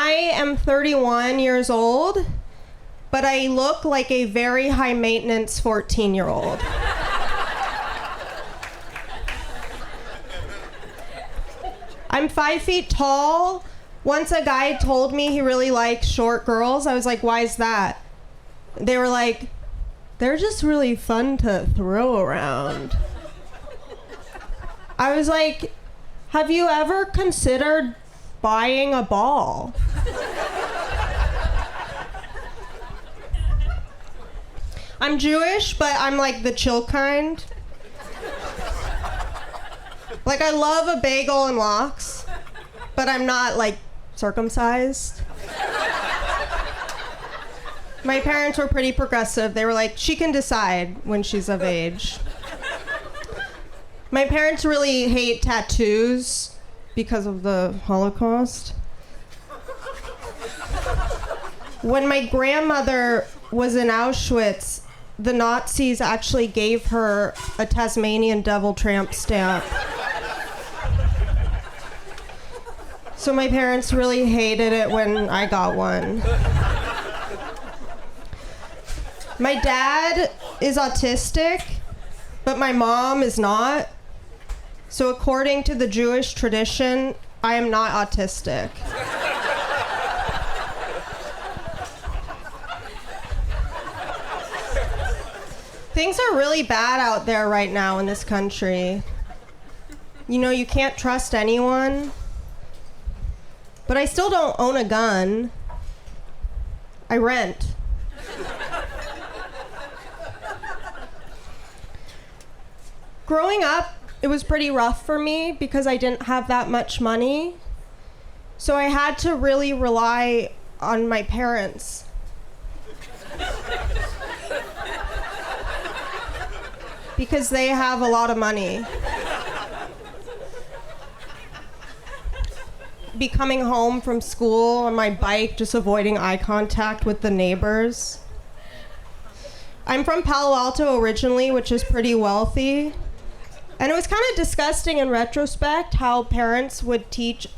I am 31 years old, but I look like a very high-maintenance 14-year-old. I'm 5 feet tall. Once a guy told me he really likes short girls. I was like, why is that? They were like, they're just really fun to throw around. I was like, have you ever considered buying a ball? I'm Jewish, but I'm like the chill kind. Like, I love a bagel and lox, but I'm not like circumcised. My parents were pretty progressive. They were like, she can decide when she's of age. My parents really hate tattoos because of the Holocaust. When my grandmother was in Auschwitz, the Nazis actually gave her a Tasmanian devil tramp stamp. So my parents really hated it when I got one. My dad is autistic, but my mom is not. So according to the Jewish tradition, I am not autistic. Things are really bad out there right now in this country. You know, you can't trust anyone. But I still don't own a gun. I rent. Growing up, it was pretty rough for me because I didn't have that much money. So I had to really rely on my parents. Because they have a lot of money. Be coming home from school on my bike, just avoiding eye contact with the neighbors. I'm from Palo Alto originally, which is pretty wealthy. And it was kind of disgusting in retrospect how parents would treat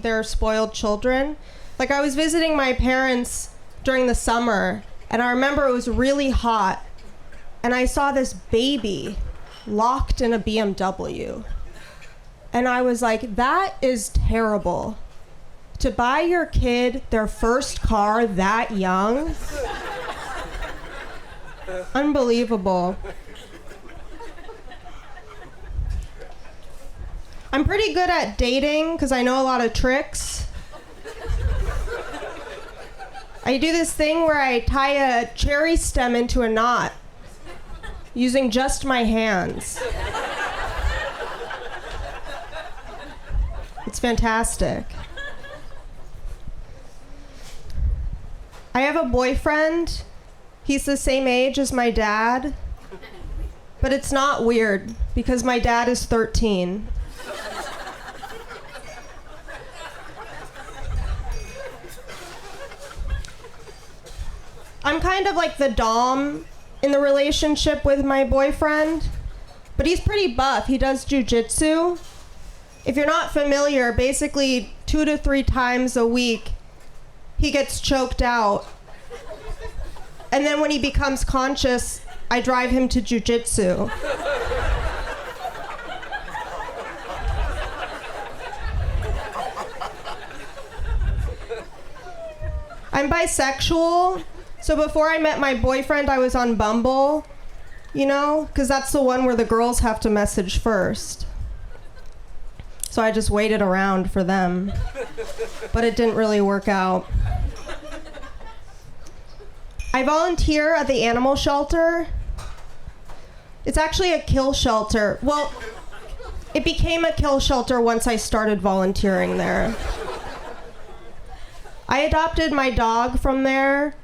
their spoiled children. Like, I was visiting my parents during the summer, and I remember it was really hot, and I saw this baby locked in a BMW. And I was like, that is terrible. To buy your kid their first car that young? Unbelievable. I'm pretty good at dating because I know a lot of tricks. I do this thing where I tie a cherry stem into a knot using just my hands. It's fantastic. I have a boyfriend. He's the same age as my dad. But it's not weird because my dad is 13. I'm kind of like the dom in the relationship with my boyfriend, but he's pretty buff. He does jujitsu. If you're not familiar, basically 2 to 3 times a week, he gets choked out. And then when he becomes conscious, I drive him to jujitsu. I'm bisexual. So before I met my boyfriend, I was on Bumble, you know, because that's the one where the girls have to message first. So I just waited around for them, but it didn't really work out. I volunteer at the animal shelter. It's actually a kill shelter. Well, it became a kill shelter once I started volunteering there. I adopted my dog from there,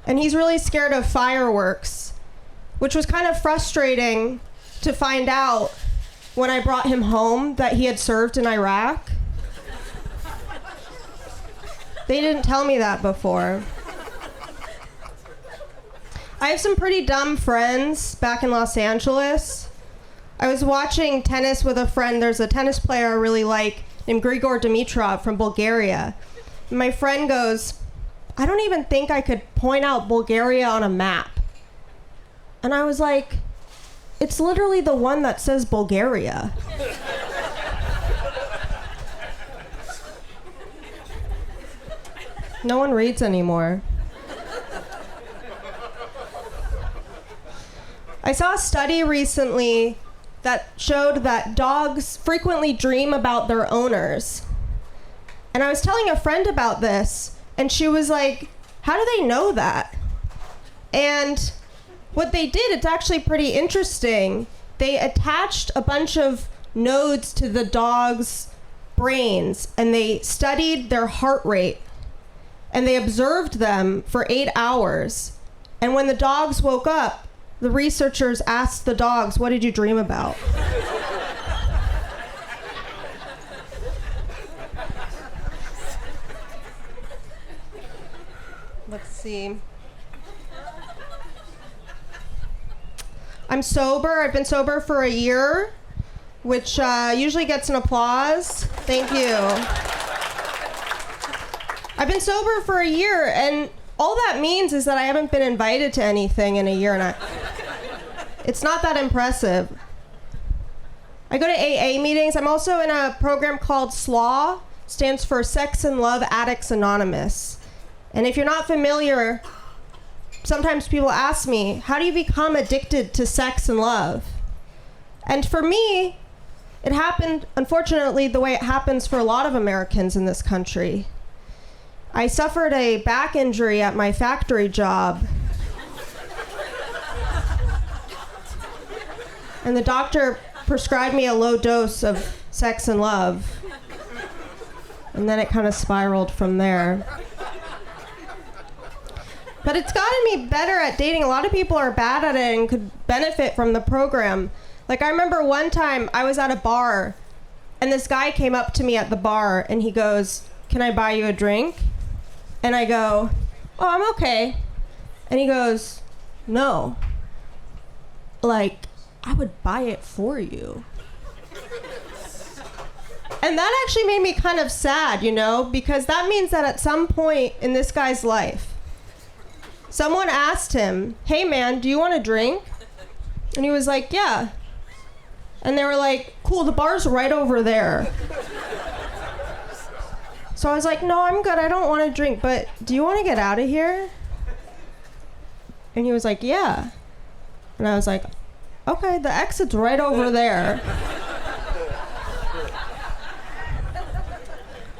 and he's really scared of fireworks, which was kind of frustrating to find out when I brought him home that he had served in Iraq. They didn't tell me that before. I have some pretty dumb friends back in Los Angeles. I was watching tennis with a friend. There's a tennis player I really like named Grigor Dimitrov from Bulgaria. My friend goes, I don't even think I could point out Bulgaria on a map. And I was like, it's literally the one that says Bulgaria. No one reads anymore. I saw a study recently that showed that dogs frequently dream about their owners. And I was telling a friend about this, and she was like, how do they know that? And what they did, it's actually pretty interesting. They attached a bunch of nodes to the dog's brains, and they studied their heart rate, and they observed them for 8 hours. And when the dogs woke up, the researchers asked the dogs, what did you dream about? Let's see. I'm sober. I've been sober for a year, which usually gets an applause. Thank you. I've been sober for a year, and all that means is that I haven't been invited to anything in a year, and it's not that impressive. I go to AA meetings. I'm also in a program called SLAW, stands for Sex and Love Addicts Anonymous. And if you're not familiar, sometimes people ask me, how do you become addicted to sex and love? And for me, it happened, unfortunately, the way it happens for a lot of Americans in this country. I suffered a back injury at my factory job. And the doctor prescribed me a low dose of sex and love. And then it kind of spiraled from there. But it's gotten me better at dating. A lot of people are bad at it and could benefit from the program. Like, I remember one time I was at a bar, and this guy came up to me at the bar, and he goes, can I buy you a drink? And I go, oh, I'm okay. And he goes, no. Like, I would buy it for you. And that actually made me kind of sad, you know, because that means that at some point in this guy's life, someone asked him, hey man, do you want a drink? And he was like, yeah. And they were like, cool, the bar's right over there. So I was like, no, I'm good, I don't want a drink, but do you want to get out of here? And he was like, yeah. And I was like, okay, the exit's right over there.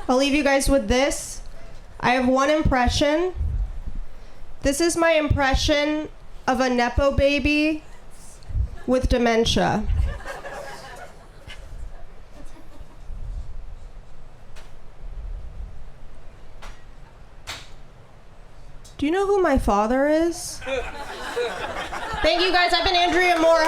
I'll leave you guys with this. I have one impression. This is my impression of a Nepo baby with dementia. Do you know who my father is? Thank you guys, I've been Andrea Moore.